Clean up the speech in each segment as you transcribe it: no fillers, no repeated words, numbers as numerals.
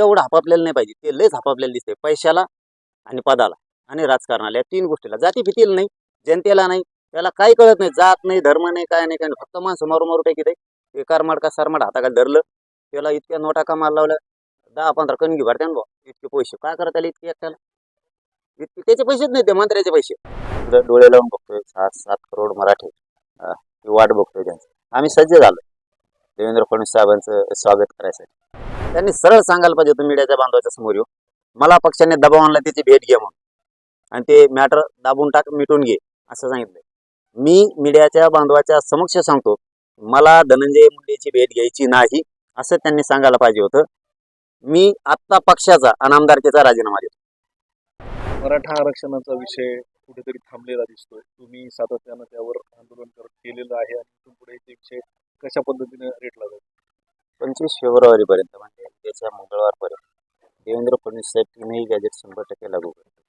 एवढं हापापलेलं नाही पाहिजे. ते लयच हापापलेलं दिसते पैशाला आणि पदाला आणि राजकारणाला, या तीन गोष्टीला. जाती फितील नाही, जनतेला नाही, त्याला काही कळत नाही. जात नाही, धर्म नाही, काय नाही, काय नाही. फक्त माणसं मारू मारू टाकी ते. ते कारमाड का सरमाड हाताखाली धरलं, त्याला इतक्या नोटा कामाला लावल्या, 10-15 कणगी भरत्या ना बुवा. इतके पैसे काय करता त्याला इतके एकट्याला? इतके त्याचे पैसेच नाही, ते मंत्र्याचे पैसे. इकडं डोळे लावून बघतोय 7-7 करोड मराठी ही वाट बघतोय त्यांची. आम्ही सज्ज झालो देवेंद्र फडणवीस साहेबांचं स्वागत करायसाठी. त्यांनी सरळ सांगायला पाहिजे होतं मीडियाच्या बांधवाच्या समोर येऊ, मला पक्षाने दबाव आणला, त्याची भेट घ्या म्हणून, आणि ते मॅटर दाबून टाक, मिटून घे असं सांगितलंय. मी मीडियाच्या बांधवाच्या समक्ष सांगतो, मला धनंजय मुंडेची भेट घ्यायची नाही असं त्यांनी सांगायला पाहिजे होतं. मी आत्ता पक्षाचा आणि आमदारकीचा राजीनामा देतो. मराठा आरक्षणाचा विषय कुठेतरी थांबलेला दिसतोय. तुम्ही सातत्यानं त्यावर आंदोलन केलेलं आहे आणि इथून पुढे ते विषय कशा पद्धतीने रेटला जाईल? 25 फेब्रुवारीपर्यंत म्हणजे त्याच्या मंगळवारपर्यंत देवेंद्र फडणवीस साहेब तीनही गॅजेट 100% लागू करतात.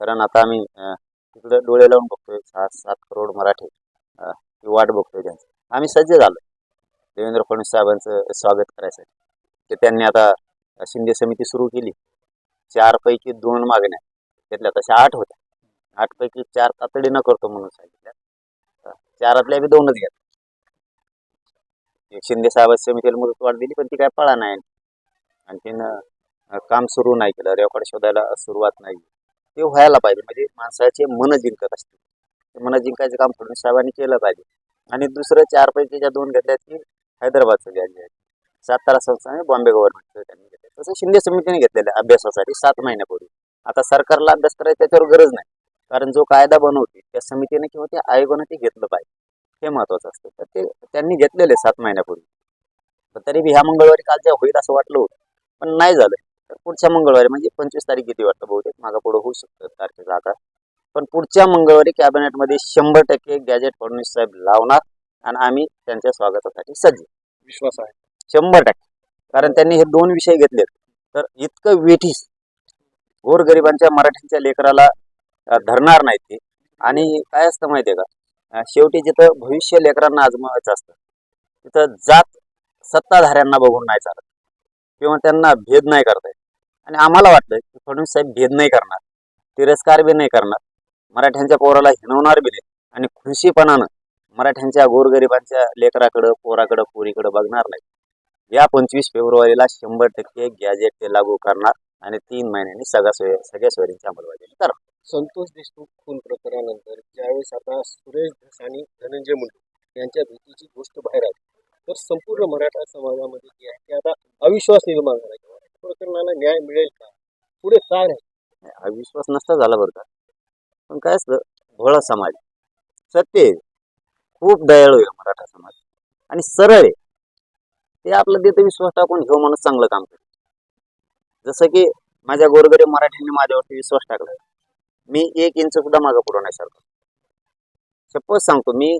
कारण आता आम्ही तिकडे डोळे लावून बघतोय 7-7 करोड मराठी ही वाट बघतोय त्यांची. आम्ही सज्ज झालो देवेंद्र फडणवीस साहेबांचं स्वागत करायसाठी. ते त्यांनी आता शिंदे समिती सुरू केली. 4 पैकी 2 मागण्या घेतल्या, तशा 8 होत्या. 8 पैकी 4 तातडीनं करतो म्हणून सांगितल्या. 4तल्या बी 2च घेतल्या. शिंदे साहेब समितीला मुदतवाढ दिली, पण ती काय पळा नाही. आणखीन काम सुरू नाही केलं, रेकॉर्ड शोधायला सुरुवात नाही. ते व्हायला पाहिजे, म्हणजे माणसाचे मन जिंकत असते. ते मन जिंकायचं काम फडणवीस साहेबांनी केलं पाहिजे. आणि दुसरं 4 पैकी ज्या 2 घेतल्या ती हैदराबादचं घ्यायची आहे. सातारा संस्थाने बॉम्बे गव्हर्नमेंटचं त्यांनी घेतलं. तसं शिंदे समितीने घेतलेलं अभ्यासासाठी 7 महिन्यापूर्वी. आता सरकारला अभ्यास करायचा त्याच्यावर गरज नाही, कारण जो कायदा बनवते त्या समितीने किंवा त्या आयोगाने ते घेतलं पाहिजे, हे महत्वाचं असतं. तर ते त्यांनी घेतलेले 7 महिन्यापूर्वी. पण तरी बी ह्या मंगळवारी कालच्या होईल असं वाटलं होतं, पण नाही झालं. तर पुढच्या मंगळवारी म्हणजे 25 तारीख किती वाटतं, बहुतेक मागं पुढं होऊ शकतं तारखेचा आकार. पण पुढच्या मंगळवारी कॅबिनेटमध्ये 100% गॅजेट फडणवीस साहेब लावणार आणि आम्ही त्यांच्या स्वागतासाठी सज्ज. विश्वास आहे 100%. कारण त्यांनी हे 2 विषय घेतलेत. तर इतकं वेठीस गोरगरिबांच्या मराठीच्या लेकराला धरणार नाहीत ते. आणि काय असतं माहितीये का, शेवटी जिथं भविष्य लेकरांना आजमावायचं असतं तिथं जात सत्ताधाऱ्यांना बघून नाही चालत किंवा त्यांना भेद नाही करता येत. आणि आम्हाला वाटतं की फडणवीस साहेब भेद नाही करणार, तिरस्कार बी नाही करणार, मराठ्यांच्या पोराला हिणवणार बी नाही, आणि खुशीपणानं मराठ्यांच्या गोरगरिबांच्या लेकराकडं, पोराकडं, पोरीकडं बघणार नाही. या 25 फेब्रुवारीला 100% गॅजेट ते लागू करणार आणि 3 महिन्यांनी सगळ्या सोयींची अंमलबजावणी करणार. संतोष देशमुख खून प्रकरणानंतर ज्यावेळेस आता सुरेश धस आणि धनंजय मुंडे यांच्या भेटीची गोष्ट बाहेर आली, तर संपूर्ण मराठा समाजामध्ये जे आहे ते आता अविश्वास निर्माण झाला. प्रकरणाला न्याय मिळेल का, पुढे काय नाही? अविश्वास नसता झाला बरं का, पण काय असतं, भोळा समाज, सत्य आहे, खूप दयाळू आहे मराठा समाज आणि सरळ आहे. ते आपलं देतं विश्वास टाकून घेऊ माणूस चांगलं काम करतो. जसं की माझ्या गोरगरीब मराठ्यांनी माझ्यावरती विश्वास टाकला, मी 1 इंच सुद्धा मागं पुढं नाही सारखं. सपोज सांगतो, मी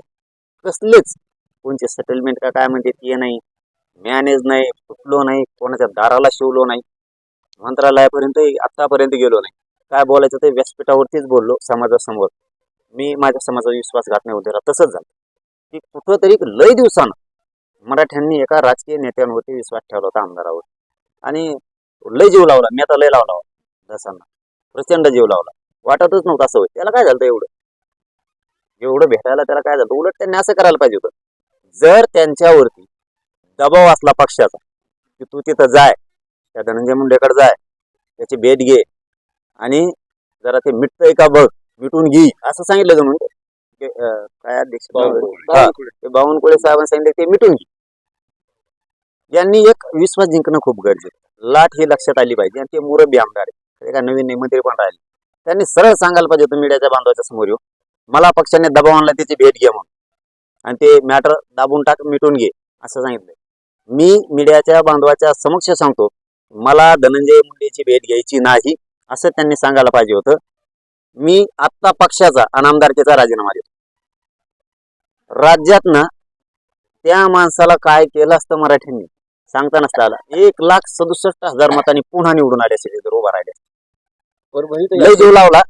कसलेच कोणचे सेटलमेंट का काय म्हणते ते नाही, मॅनेज नाही, फुटलो नाही, कोणाच्या दाराला शिवलो नाही, मंत्रालयापर्यंत आतापर्यंत गेलो नाही. काय बोलायचं ते व्यासपीठावरतीच बोललो समाजासमोर. मी माझ्या समाजाचा विश्वासघात नाही होते. तसंच झालं की कुठंतरी लय दिवसानं मराठ्यांनी एका राजकीय नेत्यांवरती विश्वास ठेवला होता, आमदारावर, आणि लय जीव लावला. मी आता लय लावला दसांना, प्रचंड जीव लावला. वाटतच नव्हतं असं होईल. त्याला काय झालं एवढं भेटायला त्याला काय झालं? उलट त्यांनी असं करायला पाहिजे होतं, जर त्यांच्यावरती दबाव असला पक्षाचा की तू तिथं जाय, त्या धनंजय मुंडेकडे जाय, त्याची भेट घे आणि जरा ते मिटतंय का बघ, मिटून घे असं सांगितलं जणून काय अध्यक्ष बावनकुळे साहेबांनी सांगितलं ते मिटून घे. यांनी एक विश्वास जिंकणं खूप गरजेचं. लाट ही लक्षात आली पाहिजे, आणि ते मुरब्बी आमदार आहे, एका नवीन मंत्री पण राहिले. त्यांनी सरळ सांगायला पाहिजे होतं मीडियाच्या बांधवाच्या समोर येऊ, मला पक्षाने दबाव आणला, त्याची भेट घ्या म्हणून, आणि ते मॅटर दाबून टाक, मिटून घे असं सांगितलंय. मी मीडियाच्या बांधवाच्या समक्ष सांगतो, मला धनंजय मुंडेची भेट घ्यायची नाही असं त्यांनी सांगायला पाहिजे होतं. मी आत्ता पक्षाचा आणि आमदारकीचा राजीनामा देतो. राज्यात ना त्या माणसाला काय केलं असतं मराठ्यांनी सांगता नसता आला. 1,67,000 मतांनी पुन्हा निवडून आले असेल, जर उभा राहिले. लय जीव लावला,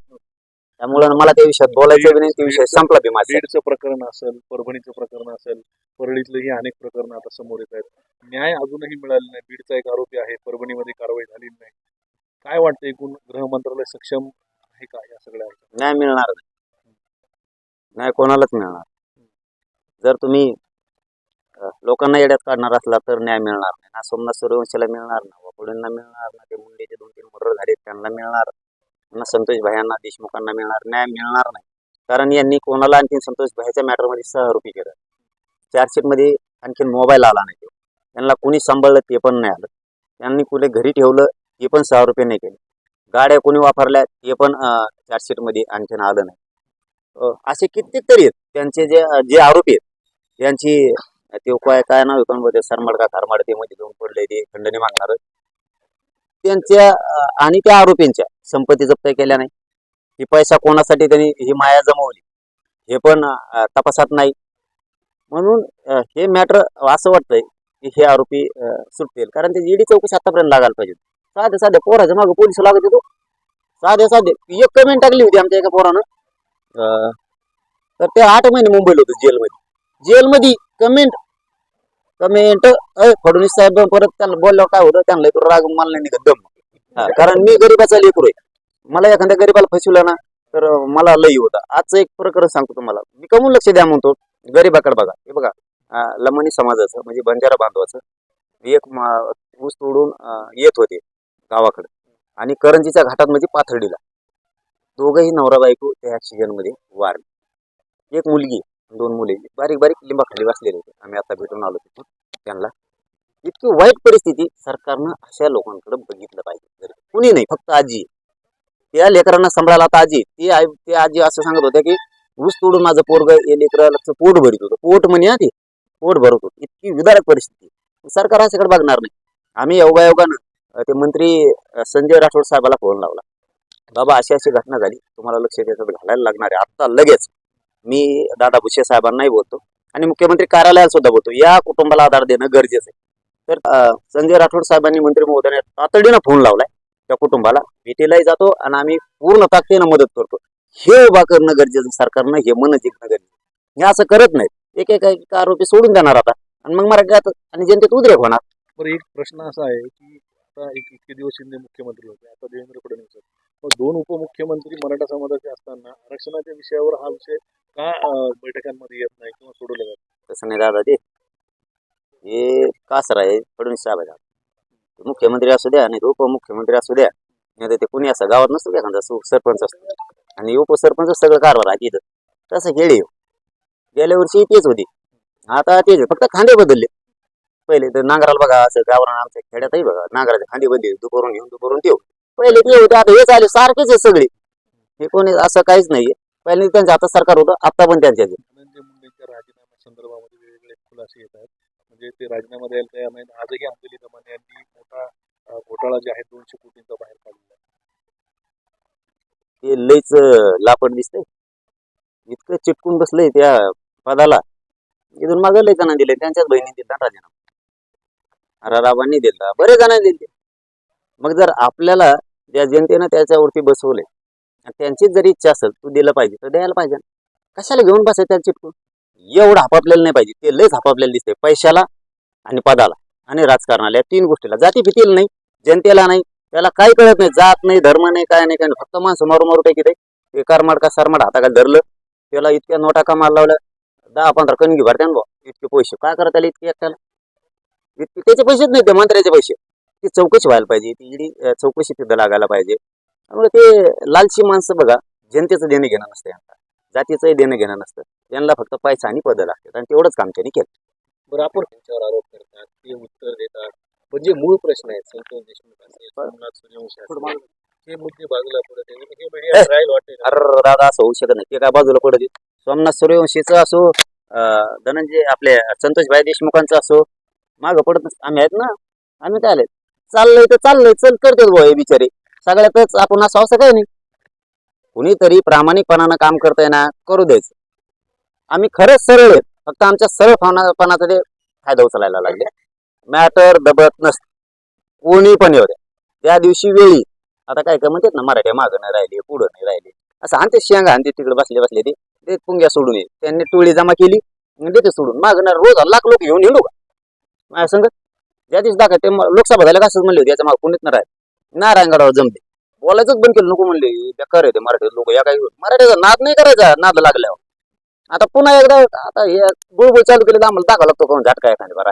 त्यामुळे मला त्या विषयात बोलायचं बी नाही, त्या विषय संपला बी माझा. बीडचं प्रकरण असेल, परभणीचं प्रकरण असेल, परळीतलंही अनेक प्रकरण आता समोर येत आहेत. न्याय अजूनही मिळाला नाही. बीडचा एक आरोपी आहे, परभणीमध्ये कारवाई झालेली नाही. काय वाटतं, एकूण गृह मंत्रालय सक्षम आहे का या सगळ्या? न्याय मिळणार नाही, न्याय कोणालाच मिळणार नाही. जर तुम्ही लोकांना येड्यात काढणार असला तर न्याय मिळणार नाही. ना सोमनाथ सूर्यवंशीला मिळणार, ना वाकोडींना मिळणार, ना ते मुंडेचे 2-3 मर्डर झाले त्यांना मिळणार, ना संतोष भायांना देशमुखांना मिळणार. न्याय मिळणार नाही, कारण यांनी कोणाला आणखी संतोष भाईच्या मॅटरमध्ये सहआरोपी केलं. चार्जशीटमध्ये आणखीन मोबाईल आला नाही, त्यांना कुणी सांभाळलं ते पण नाही आलं. त्यांनी कुठे घरी ठेवलं ते पण सहआरोपी नाही केले. गाड्या कोणी वापरल्या ते पण चार्जशीटमध्ये आणखीन आलं नाही. असे कित्येक तरी आहेत त्यांचे जे आरोपी आहेत त्यांची. ते काय नाव पण बोलते, सरमाड का खारमाड, ते मध्ये घेऊन पडले ते खंडणी मागणार त्यांच्या आणि त्या आरोपींच्या संपत्ती जप्त केल्या नाही. ही पैसा कोणासाठी त्यांनी ही माया जमवली हे पण तपासात नाही. म्हणून हे मॅटर असं वाटतंय की हे आरोपी सुटतील, कारण ते ईडी चौकशी आतापर्यंत लागायला पाहिजे. साधे साधे पोराच्या मागे पोलीस लागत होतो, साधे साधे. एक कमेंट टाकली होती आमच्या एका पोरानं, तर ते 8 महिने मुंबईला होतं जेलमध्ये. जेलमध्ये कमेंट फडणवीस साहेब परत त्यांना बोलल्यावर काय होतं, त्यांना लेकरू राग मला नाही निघत दम. कारण मी गरीबाचा लेकरू आहे, मला एखाद्या गरीबाला फसवलं ना तर मला लई होतं. आजचं एक प्रकरण सांगतो तुम्हाला, मी कमून लक्ष द्या म्हणतो गरीबाकडे. बघा हे बघा, लमणी समाजाचं म्हणजे बंजारा बांधवाचं एक ऊस तोडून येत होते गावाकडे आणि करंजीच्या घाटात म्हणजे पाथर्डीला दोघंही नवरा बायको त्या ऍक्सिडेंट मध्ये वारले. एक मुलगी, 2 मुले बारीक बारीक लिंबाखाली बसलेले होते. आम्ही आता भेटून आलो तिथून त्यांना. इतकी वाईट परिस्थिती. सरकारनं अशा लोकांकडे बघितलं पाहिजे. कुणी नाही, फक्त आजी. त्या लेकरांना सांभाळायला आता आजी. ते आजी असं सांगत होत्या की ऊस तोडून माझं पोरग हे लेकराचं पोट भरत होतं. पोट म्हणे ते पोट भरत होतं. इतकी विदारक परिस्थिती. सरकार अशाकडे बघणार नाही. आम्ही योगायोगानं ते मंत्री संजय राठोड साहेबाला फोन लावला, बाबा अशी अशी घटना झाली, तुम्हाला लक्ष त्याच्यात घालायला लागणार आहे आता लगेच. मी दादा भुसे साहेबांनाही बोलतो आणि मुख्यमंत्री कार्यालयाला सुद्धा बोलतो, या कुटुंबाला आधार देणं गरजेचं आहे. तर संजय राठोड साहेबांनी मंत्री महोदयाने तातडीनं फोन लावलाय त्या कुटुंबाला. भेटीलाही जातो आणि आम्ही पूर्ण ताकदीनं मदत करतो. हे उभा करणं गरजेचं, सरकारनं हे मन जिंकणं गरजेचं. हे असं करत नाहीत. एक आरोपी सोडून देणार आता आणि मग मराठ्यात आणि जनतेत उद्रेक होणार. बरं, एक प्रश्न असा आहे की आता इतके दिवस शिंदे मुख्यमंत्री होते, आता देवेंद्र फडणवीस आहेत. मग 2 उपमुख्यमंत्री मराठा समाजाचे असताना आरक्षणाच्या विषयावर हा विषय का बैठकांमध्ये येत नाही किंवा सोडवला जात? तसं नाही दादा, ते हे कासर आहे फडणवीस साहेब आहे. मुख्यमंत्री असू द्या आणि उपमुख्यमंत्री असू द्या, नाही ते कुणी असं गावात नसतो का एखादा सरपंच असतो आणि उपसरपंच सगळं कारभार आहे तिथं. तसं खेळी गेल्या वर्षी तेच होती, आता तेच फक्त खांदे बदलले. पहिले तर नांगराला बघा, असं गावाला आमच्या खेड्यातही बघा नांगराचे खांदे बदले, दुपारून घेऊन दुपारून ठेव. पहिले ते होते, आता हे चाले सारखेच आहे सगळे. हे कोणी असं काहीच नाहीये. पहिले त्यांच्या हातात सरकार होतं, आता पण त्यांच्याच. धनंजय मुंडेंच्या राजीनाम्या संदर्भामध्ये वेगवेगळे खुलासे येत आहेत. म्हणजे ते राजीनामा द्यायला तयार नाहीत. आजही अंजली दमाने यांनी मोठा घोटाळा जे आहे 200 कोटींचा बाहेर काढलेला आहे. ते लईच लापट दिसतंय, इतकं चिटकून बसलंय त्या पदाला. इथून मागं लई जणांनी दिले, त्यांच्याच बहिणी दिला राजीनामा, राराबांनी दिला, बरेच जणांनी दिले. मग जर आपल्याला त्या जनतेनं त्याच्यावरती बसवले आणि त्यांचीच जरी इच्छा असेल तू दिलं पाहिजे तर द्यायला पाहिजे. कशाला घेऊन बसायचं त्याला चिटकून? एवढं हापापलेलं नाही पाहिजे. ते लयच हापापलेलं दिसते, पैशाला आणि पदाला आणि राजकारणाला, या 3 गोष्टीला. जाती भीतीला नाही, जनतेला नाही, त्याला काही कळत नाही. जात नाही, धर्म नाही, काय नाही, काय नाही. फक्त माणसं मारू मारू टाकी. ते कारमाड का सरमाड हाताखाली धरलं, त्याला इतक्या नोटा कामाला लावल्या, 10-15 कणगी भरत्यान बा. इतके पैसे काय करता त्याला इतके एकट्याला? इतके त्याचे पैसेच नाही, ते मंत्र्याचे पैसे. ती चौकशी व्हायला पाहिजे, ती ईडी चौकशी तिथं लागायला पाहिजे. त्यामुळे ते लालची माणसं बघा, जनतेचं देणं घेणं नसतं यांना, जातीचंही देणं घेणं नसतं. यांना फक्त पैसा आणि पद लागतात आणि तेवढंच काम त्यांनी केलं. बरं, आपण त्यांच्यावर आरोप करतात, ते उत्तर देतात, पण जे मूळ प्रश्न आहेत, संतोष देशमुख असेल, सोमनाथ सूर्यवंशी असेल, हे मुद्दे बाजूला पडत आहे. हे मीडिया राहील वाटते. अरे दादा, असं होऊ शकत नाही. ते काय बाजूला पडत आहे? सोमनाथ सूर्यवंशीचं असो, धनंजय आपले संतोषभाई देशमुखांचं असो, मागं पडत नसतं. आम्ही आहेत ना, आम्ही काय आले, चाललंय तर चाललंय, चल करतेच भाऊ हे बिचारे. सगळ्यातच आपण असं असं काही नाही. कुणीतरी प्रामाणिकपणानं काम करताय ना, करू द्यायचं. आम्ही खरंच सरळ आहेत, फक्त आमच्या सरळपणाचा ते फायदा उचलायला लागले. मॅटर दबत नसतं, कोणी पण येऊ द्या. त्या दिवशी वेळी आता काय काय म्हणतात ना, मराठ्या मागं नाही राहिले, पुढं नाही राहिले. असं आणते शेंगा आणते तिकडे बसले ते पुंग्या सोडून ये त्यांनी टोळी जमा केली आणि देते सोडून मागणार रोज लाख लोक घेऊन येऊ का माझ्या संगत ज्या दिवशी दाखवा ते लोकसभा झाल्या असंच म्हणले होते याच्या मागे कोणीच नाही राहत नारायणगडावर जमते बोलायचंच बंद केलं नको म्हणले बेकार आहे ते मराठी लोक या काही मराठीचा नाद नाही करायचा नाद लागल्यावर आता पुन्हा एकदा आता हे बुळबुळ चालू केलं तर आम्हाला दाखवा लागतो कोण झटका एखाद्या बरा